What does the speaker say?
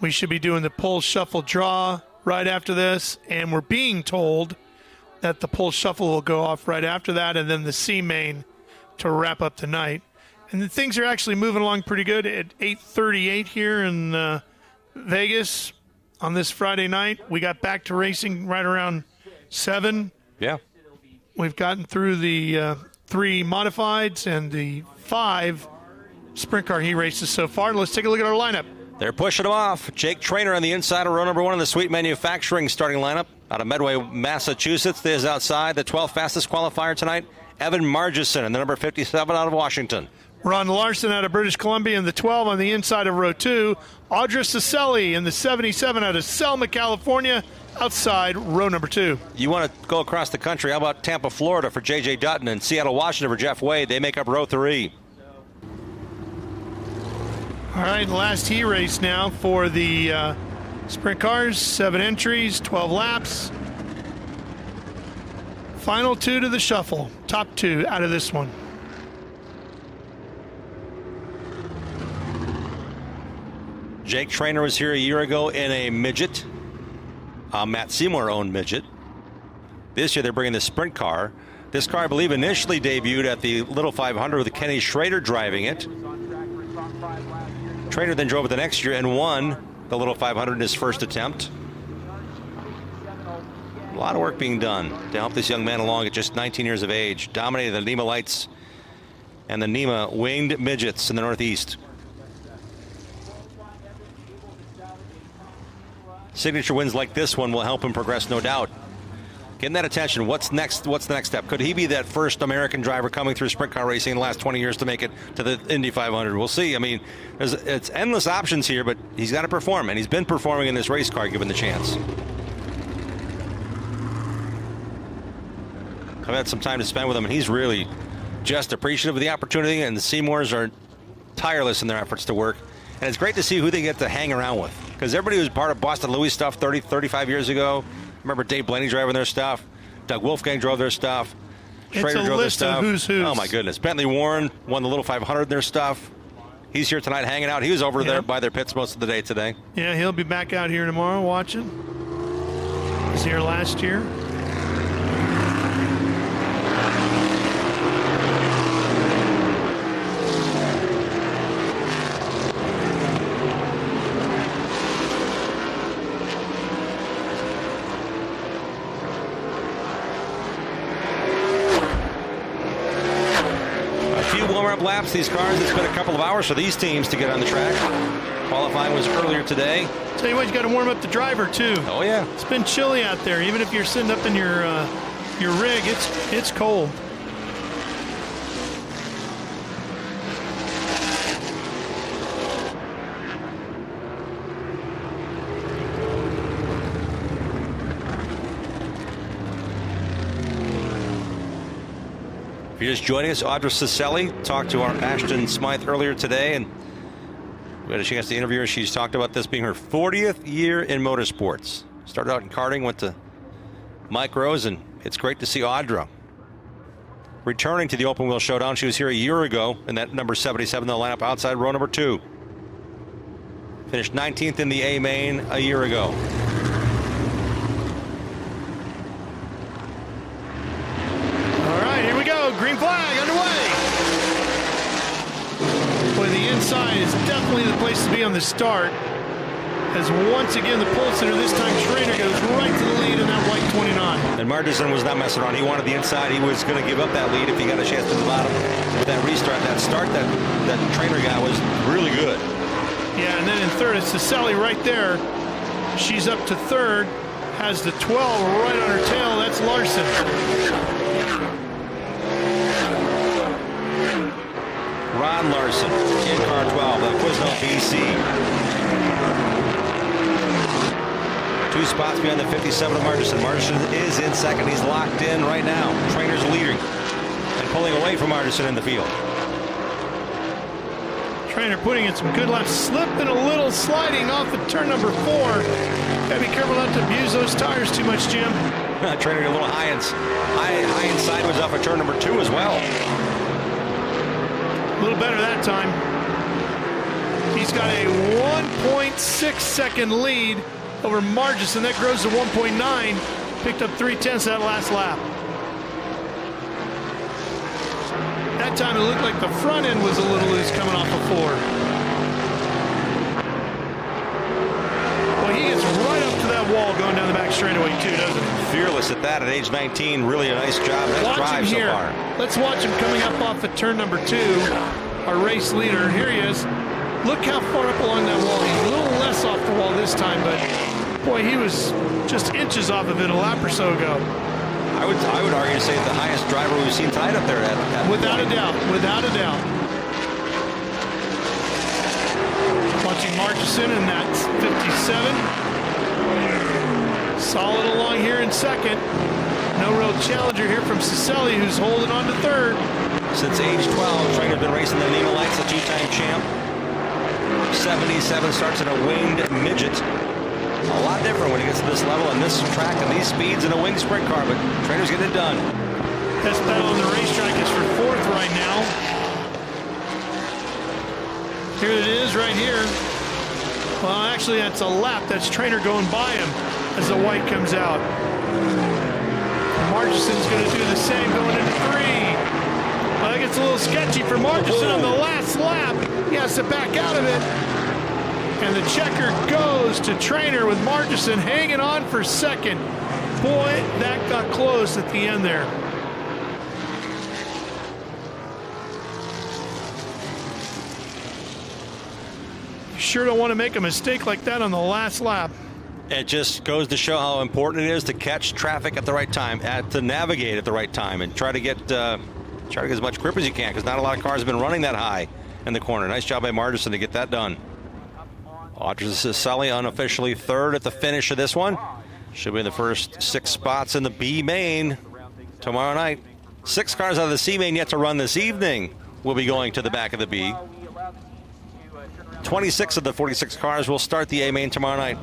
We should be doing the pull, shuffle, draw right after this, and we're being told that the pull, shuffle will go off right after that, and then the C main to wrap up the night. And the things are actually moving along pretty good at 8:38 here in Vegas on this Friday night. We got back to racing right around 7. Yeah. We've gotten through the 3 modifieds and the 5 sprint car heat races so far. Let's take a look at our lineup. They're pushing them off. Jake Trainor on the inside of row number 1 in the Sweet Manufacturing starting lineup. Out of Medway, Massachusetts, is outside. The 12th fastest qualifier tonight, Evan Margison, and the number 57 out of Washington. Ron Larson out of British Columbia in the 12 on the inside of row 2. Audra Cicelli in the 77 out of Selma, California, outside row number 2. You want to go across the country. How about Tampa, Florida for J.J. Dutton, and Seattle, Washington for Jeff Wade? They make up row 3. All right, last heat race now for the sprint cars. 7 entries, 12 laps. Final 2 to the shuffle. Top 2 out of this one. Jake Trainor was here a year ago in a midget. Matt Seymour owned midget. This year they're bringing the sprint car. This car, I believe, initially debuted at the Little 500 with Kenny Schrader driving it. Trainor then drove it the next year and won the Little 500 in his first attempt. A lot of work being done to help this young man along at just 19 years of age. Dominated the NEMA Lights and the NEMA Winged Midgets in the Northeast. Signature wins like this one will help him progress, no doubt. Getting that attention. What's next? What's the next step? Could he be that first American driver coming through sprint car racing in the last 20 years to make it to the Indy 500? We'll see. I mean, it's endless options here, but he's got to perform, and he's been performing in this race car given the chance. I've had some time to spend with him, and he's really just appreciative of the opportunity, and the Seymours are tireless in their efforts to work. And it's great to see who they get to hang around with, because everybody who was part of Boston Louis stuff 35 years ago. Remember Dave Blaney driving their stuff. Doug Wolfgang drove their stuff. Schrader drove their stuff. Who's. Oh, my goodness. Bentley Warren won the Little 500 in their stuff. He's here tonight hanging out. He was over there by their pits most of the day today. Yeah, he'll be back out here tomorrow watching. He was here last year. Laps these cars. It's been a couple of hours for these teams to get on the track. Qualifying was earlier today. Tell you what, you got to warm up the driver too. Oh yeah, it's been chilly out there. Even if you're sitting up in your rig, it's cold. If you're just joining us, Audra Cicelli talked to our Ashton Smythe earlier today, and we had a chance to interview her. She's talked about this being her 40th year in motorsports. Started out in karting, went to micros, and it's great to see Audra returning to the Open Wheel Showdown. She was here a year ago in that number 77 in the lineup outside row number 2. Finished 19th in the A main a year ago. Green flag underway. Boy, the inside is definitely the place to be on the start. As once again, the pole sitter, this time Trainor, goes right to the lead in that white 29. And Martinson was not messing around. He wanted the inside. He was going to give up that lead if he got a chance to the bottom. With that restart, that start that Trainor guy was really good. Yeah, and then in third, it's Cicelli right there. She's up to third. Has the 12 right on her tail. That's Larson. Ron Larson in car 12 of Quizno, BC. 2 spots behind the 57 of Martinson. Martinson is in second. He's locked in right now. Trainor's leading and pulling away from Martinson in the field. Trainor putting in some good laps, slipping a little, sliding off at turn number 4. Gotta be careful not to abuse those tires too much, Jim. Trainor a little high and sideways off at turn number 2 as well. A little better that time. He's got a 1.6 second lead over Margison. That grows to 1.9. Picked up 3/10 that last lap. That time it looked like the front end was a little loose coming off of 4. Well, he gets right up to that wall going down the back straightaway too, doesn't he? Fearless at that at age 19. Really a nice job. Nice Watch drive him so here. far. Let's watch him coming up off of turn number 2. Our race leader. Here he is. Look how far up along that wall. He's a little less off the wall this time, but boy, he was just inches off of it a lap or so ago. I would argue to say the highest driver we've seen tied up there at Without a doubt. Without a doubt. Watching Marchison in that 57. Solid along here in second. No real challenger here from Cicelli, who's holding on to third. Since age 12, Trainor's been racing the NEMA Lights, a 2-time champ. 77 starts in a winged midget. A lot different when he gets to this level and this track and these speeds in a winged sprint car, but Trainor's getting it done. Best battle on the racetrack is for 4th right now. Here it is right here. Well, actually, that's a lap. That's Trainor going by him as the white comes out. Marchison's going to do the same going into 3. Well, that gets a little sketchy for Marchison on the last lap. He has to back out of it. And the checker goes to Trainor with Marchison hanging on for second. Boy, that got close at the end there. You sure don't want to make a mistake like that on the last lap. It just goes to show how important it is to catch traffic at the right time, to navigate at the right time, and try to get as much grip as you can, because not a lot of cars have been running that high in the corner. Nice job by Marchison to get that done. Cicelli unofficially 3rd at the finish of this one. Should be in the first 6 spots in the B main tomorrow night. 6 cars out of the C main yet to run this evening will be going to the back of the B. 26 of the 46 cars will start the A main tomorrow night.